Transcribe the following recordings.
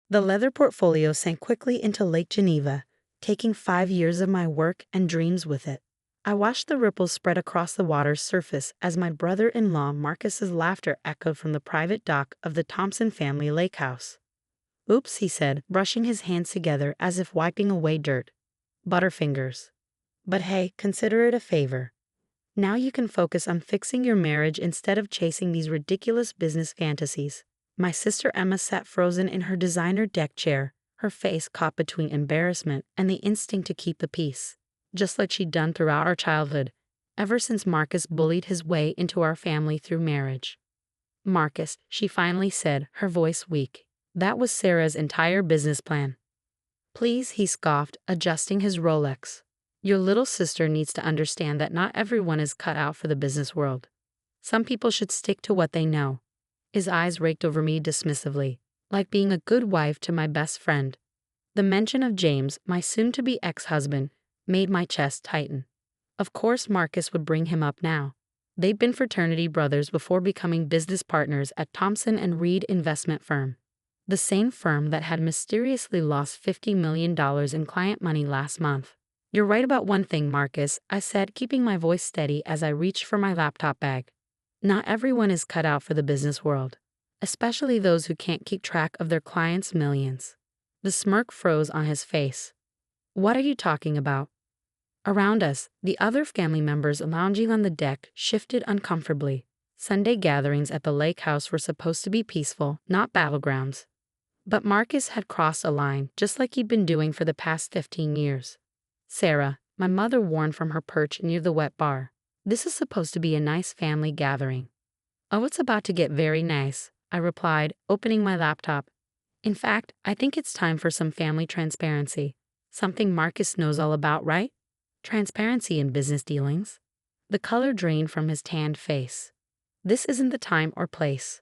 The leather portfolio sank quickly into Lake Geneva, taking 5 years of my work and dreams with it. I watched the ripples spread across the water's surface as my brother-in-law Marcus's laughter echoed from the private dock of the Thompson family lake house. "Oops," he said, brushing his hands together as if wiping away dirt. "Butterfingers. But hey, consider it a favor. Now you can focus on fixing your marriage instead of chasing these ridiculous business fantasies." My sister Emma sat frozen in her designer deck chair, her face caught between embarrassment and the instinct to keep the peace, just like she'd done throughout our childhood, ever since Marcus bullied his way into our family through marriage. "Marcus," she finally said, her voice weak. "That was Sarah's entire business plan." "Please," he scoffed, adjusting his Rolex. "Your little sister needs to understand that not everyone is cut out for the business world. Some people should stick to what they know." His eyes raked over me dismissively, like being a good wife to my best friend. The mention of James, my soon-to-be ex-husband, made my chest tighten. Of course Marcus would bring him up now. They'd been fraternity brothers before becoming business partners at Thompson and Reed investment firm. The same firm that had mysteriously lost $50 million in client money last month. "You're right about one thing, Marcus," I said, keeping my voice steady as I reached for my laptop bag. "Not everyone is cut out for the business world, especially those who can't keep track of their clients' millions." The smirk froze on his face. "What are you talking about?" Around us, the other family members lounging on the deck shifted uncomfortably. Sunday gatherings at the lake house were supposed to be peaceful, not battlegrounds. But Marcus had crossed a line, just like he'd been doing for the past 15 years. "Sarah," my mother warned from her perch near the wet bar, "this is supposed to be a nice family gathering." "Oh, it's about to get very nice," I replied, opening my laptop. "In fact, I think it's time for some family transparency. Something Marcus knows all about, right? Transparency in business dealings." The color drained from his tanned face. "This isn't the time or place."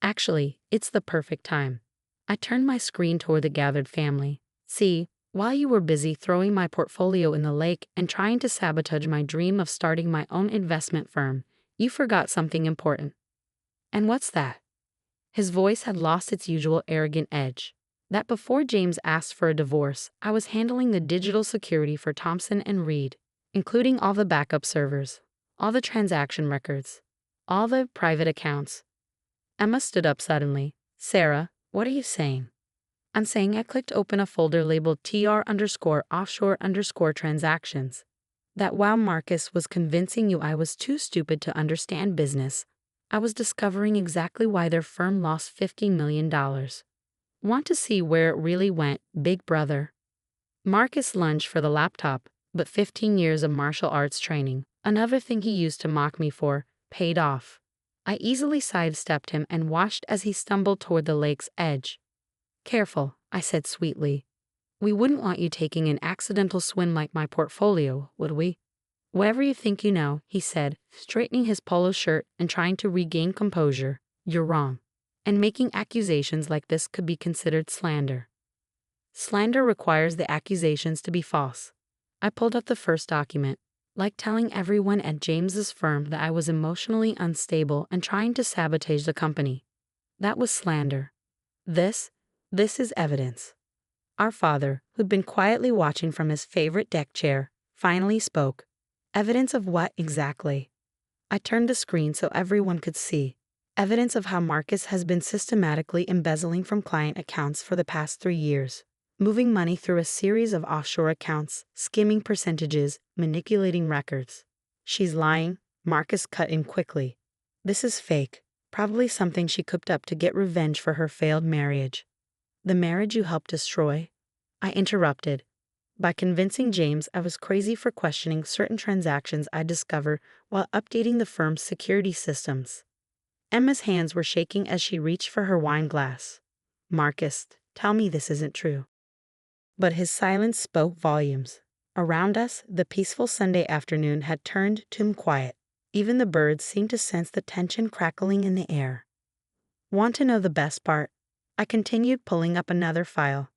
"Actually, it's the perfect time." I turned my screen toward the gathered family. "See, while you were busy throwing my portfolio in the lake and trying to sabotage my dream of starting my own investment firm, you forgot something important." "And what's that?" His voice had lost its usual arrogant edge. "That before James asked for a divorce, I was handling the digital security for Thompson and Reed, including all the backup servers, all the transaction records, all the private accounts." Emma stood up suddenly. "Sarah, what are you saying?" "I'm saying I clicked open a folder labeled TR_offshore_transactions. That while Marcus was convincing you I was too stupid to understand business, I was discovering exactly why their firm lost $50 million. Want to see where it really went, big brother?" Marcus lunged for the laptop, but 15 years of martial arts training, another thing he used to mock me for, paid off. I easily sidestepped him and watched as he stumbled toward the lake's edge. "Careful," I said sweetly. "We wouldn't want you taking an accidental swim like my portfolio, would we?" "Whatever you think you know," he said, straightening his polo shirt and trying to regain composure, "you're wrong. And making accusations like this could be considered slander. Slander requires the accusations to be false." I pulled up the first document, like telling everyone at James's firm that I was emotionally unstable and trying to sabotage the company. That was slander. This is evidence." Our father, who'd been quietly watching from his favorite deck chair, finally spoke. "Evidence of what exactly?" I turned the screen so everyone could see. "Evidence of how Marcus has been systematically embezzling from client accounts for the past 3 years, moving money through a series of offshore accounts, skimming percentages, manipulating records." "She's lying," Marcus cut in quickly. "This is fake, probably something she cooked up to get revenge for her failed marriage." "The marriage you helped destroy?" I interrupted. "By convincing James I was crazy for questioning certain transactions I discovered while updating the firm's security systems." Emma's hands were shaking as she reached for her wine glass. "Marcus, tell me this isn't true." But his silence spoke volumes. Around us, the peaceful Sunday afternoon had turned to quiet. Even the birds seemed to sense the tension crackling in the air. "Want to know the best part?" I continued, pulling up another file.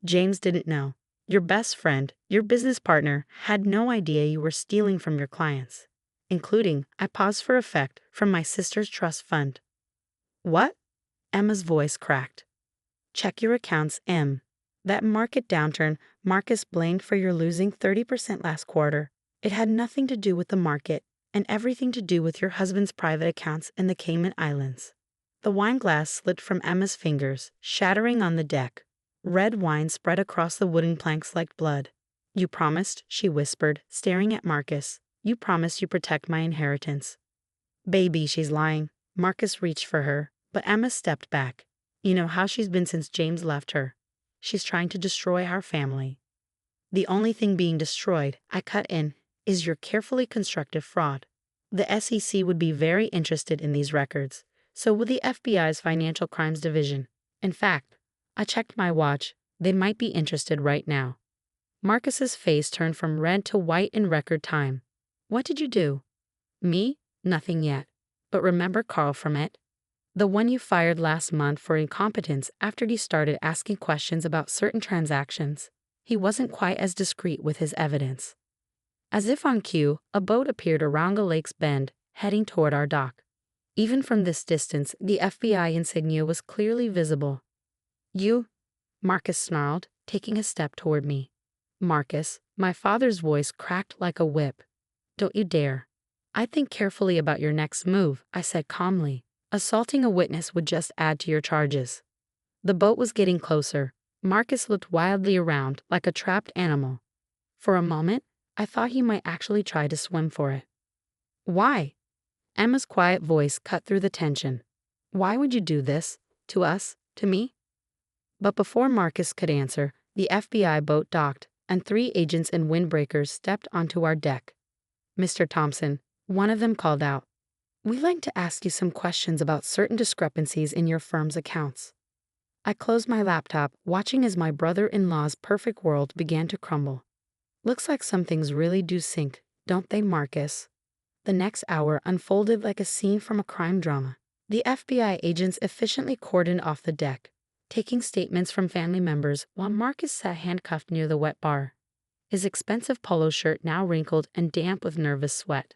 "James didn't know. Your best friend, your business partner, had no idea you were stealing from your clients, including," I paused for effect, "from my sister's trust fund." "What?" Emma's voice cracked. Check your accounts, Em. That market downturn Marcus blamed for your losing 30% last quarter. It had nothing to do with the market and everything to do with your husband's private accounts in the Cayman Islands. The wine glass slipped from Emma's fingers, shattering on the deck. Red wine spread across the wooden planks like blood. You promised, she whispered, staring at Marcus. You promised you protect my inheritance. Baby, she's lying. Marcus reached for her, but Emma stepped back. You know how she's been since James left her. She's trying to destroy our family. The only thing being destroyed, I cut in, is your carefully constructed fraud. The SEC would be very interested in these records. So would the FBI's Financial Crimes Division. In fact, I checked my watch. They might be interested right now. Marcus's face turned from red to white in record time. What did you do? Me? Nothing yet. But remember Carl from it? The one you fired last month for incompetence after he started asking questions about certain transactions. He wasn't quite as discreet with his evidence. As if on cue, a boat appeared around the lake's bend, heading toward our dock. Even from this distance, the FBI insignia was clearly visible. You? Marcus snarled, taking a step toward me. Marcus, my father's voice cracked like a whip. Don't you dare. I'd think carefully about your next move, I said calmly. Assaulting a witness would just add to your charges. The boat was getting closer. Marcus looked wildly around, like a trapped animal. For a moment, I thought he might actually try to swim for it. Why? Emma's quiet voice cut through the tension. Why would you do this? To us? To me? But before Marcus could answer, the FBI boat docked, and 3 agents in windbreakers stepped onto our deck. Mr. Thompson, one of them called out. We'd like to ask you some questions about certain discrepancies in your firm's accounts. I closed my laptop, watching as my brother-in-law's perfect world began to crumble. Looks like some things really do sink, don't they, Marcus? The next hour unfolded like a scene from a crime drama. The FBI agents efficiently cordoned off the deck, taking statements from family members while Marcus sat handcuffed near the wet bar, his expensive polo shirt now wrinkled and damp with nervous sweat.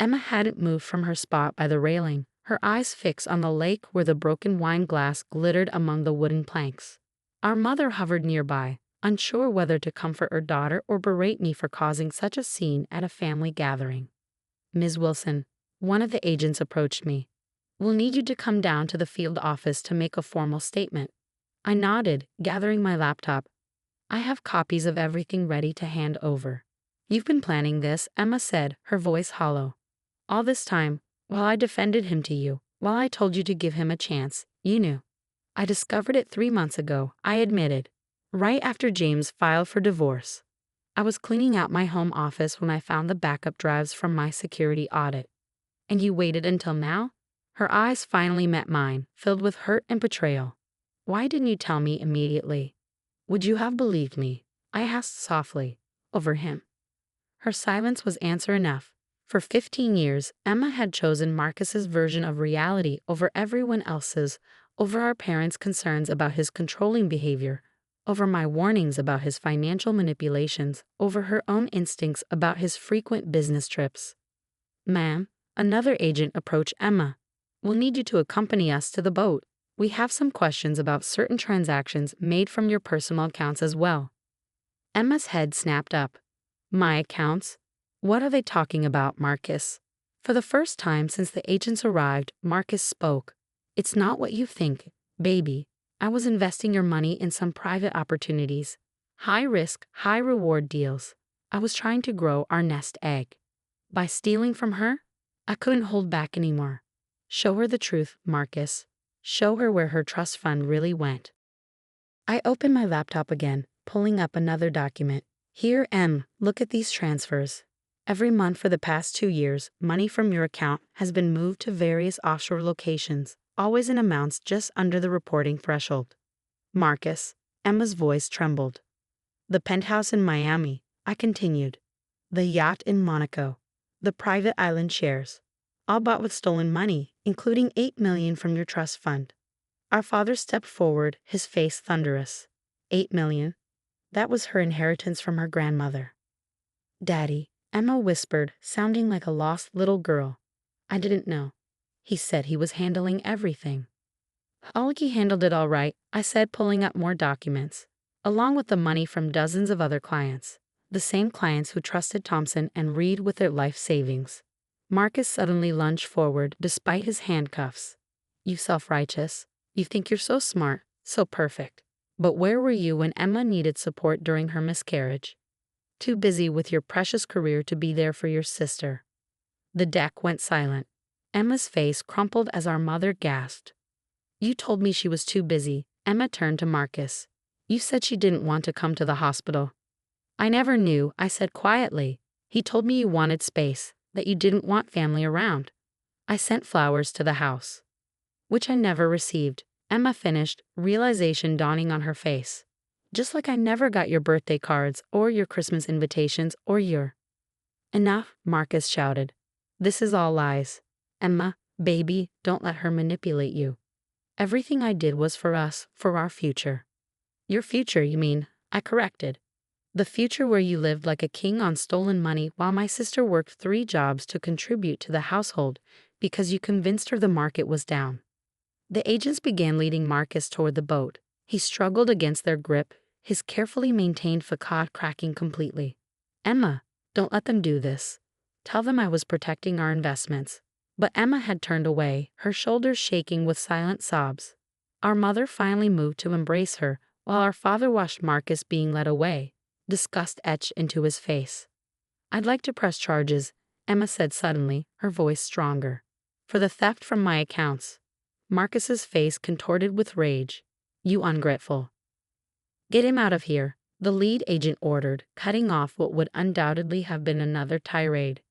Emma hadn't moved from her spot by the railing, her eyes fixed on the lake where the broken wine glass glittered among the wooden planks. Our mother hovered nearby, unsure whether to comfort her daughter or berate me for causing such a scene at a family gathering. Ms. Wilson, one of the agents approached me. We'll need you to come down to the field office to make a formal statement. I nodded, gathering my laptop. I have copies of everything ready to hand over. You've been planning this, Emma said, her voice hollow. All this time, while I defended him to you, while I told you to give him a chance, you knew. I discovered it 3 months ago, I admitted, right after James filed for divorce. I was cleaning out my home office when I found the backup drives from my security audit. And you waited until now? Her eyes finally met mine, filled with hurt and betrayal. Why didn't you tell me immediately? Would you have believed me? I asked softly, over him. Her silence was answer enough. For 15 years, Emma had chosen Marcus's version of reality over everyone else's, over our parents' concerns about his controlling behavior, over my warnings about his financial manipulations, over her own instincts about his frequent business trips. Ma'am, another agent approached Emma. We'll need you to accompany us to the boat. We have some questions about certain transactions made from your personal accounts as well. Emma's head snapped up. My accounts? What are they talking about, Marcus? For the first time since the agents arrived, Marcus spoke. It's not what you think, baby. I was investing your money in some private opportunities. High-risk, high-reward deals. I was trying to grow our nest egg. By stealing from her, I couldn't hold back anymore. Show her the truth, Marcus. Show her where her trust fund really went. I opened my laptop again, pulling up another document. Here, Em, look at these transfers. Every month for the past 2 years, money from your account has been moved to various offshore locations, always in amounts just under the reporting threshold. Marcus, Emma's voice trembled. The penthouse in Miami, I continued. The yacht in Monaco. The private island shares. All bought with stolen money, including $8 million from your trust fund. Our father stepped forward, his face thunderous. $8 million? That was her inheritance from her grandmother. Daddy, Emma whispered, sounding like a lost little girl. I didn't know. He said he was handling everything. Alki handled it all right, I said, pulling up more documents, along with the money from dozens of other clients. The same clients who trusted Thompson and Reed with their life savings. Marcus suddenly lunged forward despite his handcuffs. You self-righteous. You think you're so smart, so perfect. But where were you when Emma needed support during her miscarriage? Too busy with your precious career to be there for your sister. The deck went silent. Emma's face crumpled as our mother gasped. You told me she was too busy. Emma turned to Marcus. You said she didn't want to come to the hospital. I never knew, I said quietly. He told me you wanted space, that you didn't want family around. I sent flowers to the house. Which I never received, Emma finished, realization dawning on her face. Just like I never got your birthday cards or your Christmas invitations or your... Enough, Marcus shouted. This is all lies. Emma, baby, don't let her manipulate you. Everything I did was for us, for our future. Your future, you mean, I corrected. The future where you lived like a king on stolen money while my sister worked 3 jobs to contribute to the household because you convinced her the market was down. The agents began leading Marcus toward the boat. He struggled against their grip, his carefully maintained facade cracking completely. Emma, don't let them do this. Tell them I was protecting our investments. But Emma had turned away, her shoulders shaking with silent sobs. Our mother finally moved to embrace her, while our father watched Marcus being led away, disgust etched into his face. I'd like to press charges, Emma said suddenly, her voice stronger. For the theft from my accounts. Marcus's face contorted with rage. You ungrateful. Get him out of here, the lead agent ordered, cutting off what would undoubtedly have been another tirade.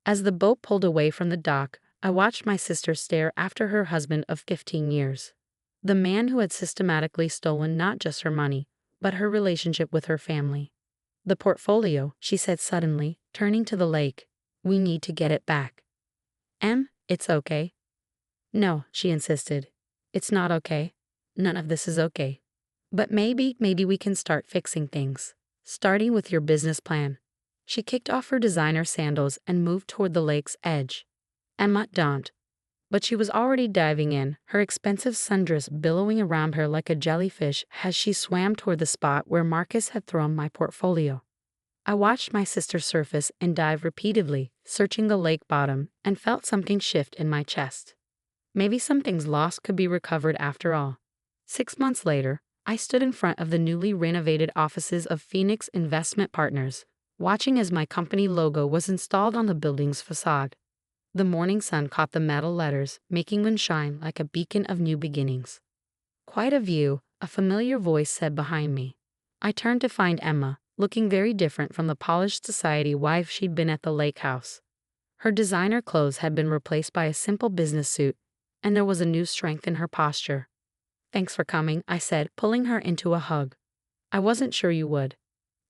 As the boat pulled away from the dock, I watched my sister stare after her husband of 15 years. The man who had systematically stolen not just her money, but her relationship with her family. The portfolio, she said suddenly, turning to the lake. We need to get it back. It's okay. No, she insisted. It's not okay. None of this is okay. But maybe we can start fixing things. Starting with your business plan. She kicked off her designer sandals and moved toward the lake's edge. Emma don't. But she was already diving in, her expensive sundress billowing around her like a jellyfish as she swam toward the spot where Marcus had thrown my portfolio. I watched my sister surface and dive repeatedly, searching the lake bottom, and felt something shift in my chest. Maybe some things lost could be recovered after all. 6 months later, I stood in front of the newly renovated offices of Phoenix Investment Partners, watching as my company logo was installed on the building's facade. The morning sun caught the metal letters, making them shine like a beacon of new beginnings. Quite a view, a familiar voice said behind me. I turned to find Emma, looking very different from the polished society wife she'd been at the lake house. Her designer clothes had been replaced by a simple business suit, and there was a new strength in her posture. Thanks for coming, I said, pulling her into a hug. I wasn't sure you would.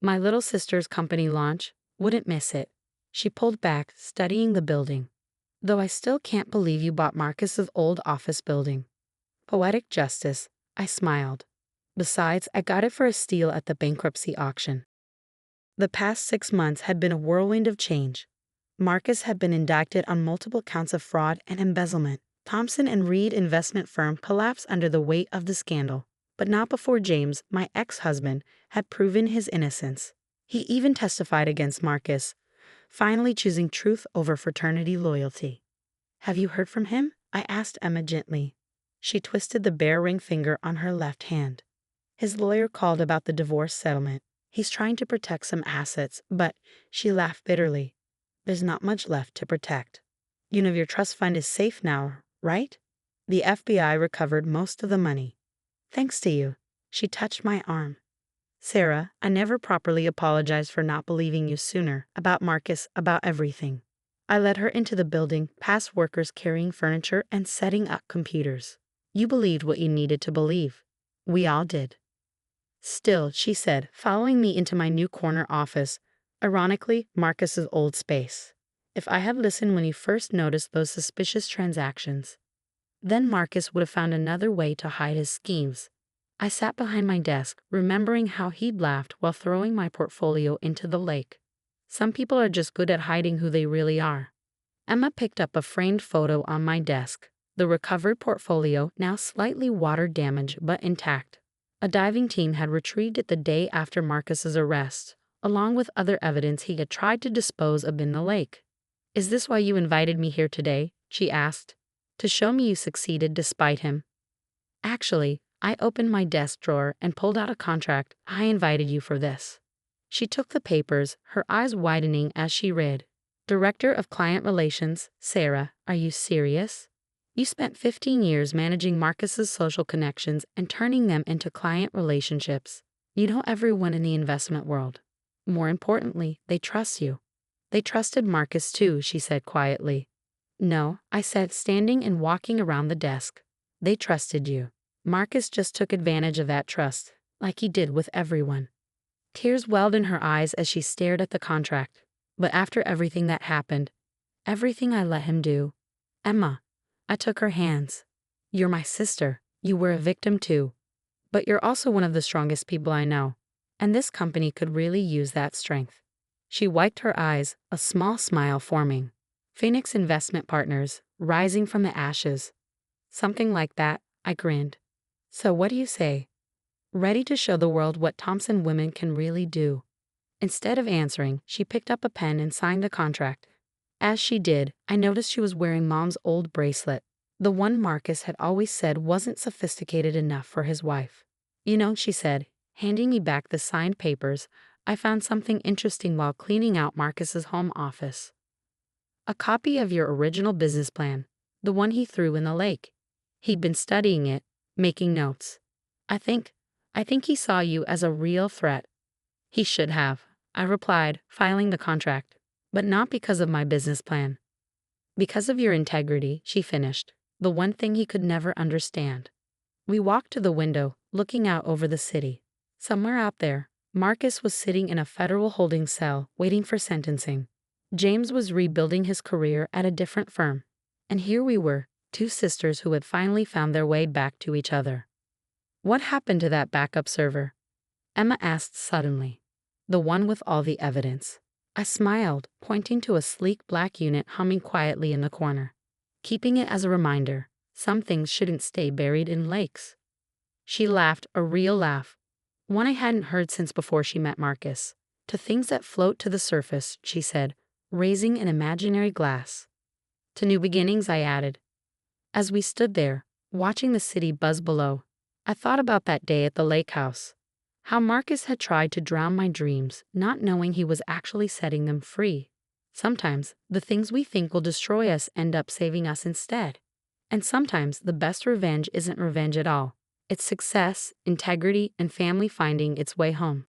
My little sister's company launch, wouldn't miss it. She pulled back, studying the building. Though I still can't believe you bought Marcus's old office building. Poetic justice, I smiled. Besides, I got it for a steal at the bankruptcy auction. The past 6 months had been a whirlwind of change. Marcus had been indicted on multiple counts of fraud and embezzlement. Thompson and Reed investment firm collapsed under the weight of the scandal, but not before James, my ex-husband, had proven his innocence. He even testified against Marcus, finally choosing truth over fraternity loyalty. Have you heard from him? I asked Emma gently. She twisted the bare ring finger on her left hand. His lawyer called about the divorce settlement. He's trying to protect some assets, but, she laughed bitterly, there's not much left to protect. You know your trust fund is safe now, right? The FBI recovered most of the money. Thanks to you. She touched my arm. Sarah, I never properly apologized for not believing you sooner, about Marcus, about everything. I led her into the building, past workers carrying furniture and setting up computers. You believed what you needed to believe. We all did. Still, she said, following me into my new corner office, ironically, Marcus's old space. If I had listened when you first noticed those suspicious transactions, then Marcus would have found another way to hide his schemes. I sat behind my desk, remembering how he'd laughed while throwing my portfolio into the lake. Some people are just good at hiding who they really are. Emma picked up a framed photo on my desk. The recovered portfolio, now slightly water damaged but intact. A diving team had retrieved it the day after Marcus's arrest, along with other evidence he had tried to dispose of in the lake. "Is this why you invited me here today?" she asked. "To show me you succeeded despite him?" "Actually, I opened my desk drawer and pulled out a contract. I invited you for this." She took the papers, her eyes widening as she read. "Director of Client Relations, Sarah, are you serious? You spent 15 years managing Marcus's social connections and turning them into client relationships. You know everyone in the investment world. More importantly, they trust you." "They trusted Marcus too," she said quietly. "No," I said, standing and walking around the desk. "They trusted you. Marcus just took advantage of that trust, like he did with everyone." Tears welled in her eyes as she stared at the contract. "But after everything that happened, everything I let him do, Emma," I took her hands. "You're my sister. You were a victim too. But you're also one of the strongest people I know. And this company could really use that strength." She wiped her eyes, a small smile forming. "Phoenix Investment Partners, rising from the ashes." "Something like that," I grinned. "So what do you say? Ready to show the world what Thompson women can really do?" Instead of answering, she picked up a pen and signed the contract. As she did, I noticed she was wearing Mom's old bracelet, the one Marcus had always said wasn't sophisticated enough for his wife. "You know," she said, handing me back the signed papers, "I found something interesting while cleaning out Marcus's home office. A copy of your original business plan, the one he threw in the lake. He'd been studying it, making notes. I think he saw you as a real threat." "He should have," I replied, filing the contract. "But not because of my business plan. Because of your integrity," she finished, the one thing he could never understand. We walked to the window, looking out over the city. Somewhere out there, Marcus was sitting in a federal holding cell, waiting for sentencing. James was rebuilding his career at a different firm. And here we were, two sisters who had finally found their way back to each other. "What happened to that backup server?" Emma asked suddenly. "The one with all the evidence." I smiled, pointing to a sleek black unit humming quietly in the corner. "Keeping it as a reminder, some things shouldn't stay buried in lakes." She laughed, a real laugh, one I hadn't heard since before she met Marcus. "To things that float to the surface," she said, raising an imaginary glass. "To new beginnings," I added. As we stood there, watching the city buzz below, I thought about that day at the lake house. How Marcus had tried to drown my dreams, not knowing he was actually setting them free. Sometimes, the things we think will destroy us end up saving us instead. And sometimes, the best revenge isn't revenge at all. It's success, integrity, and family finding its way home.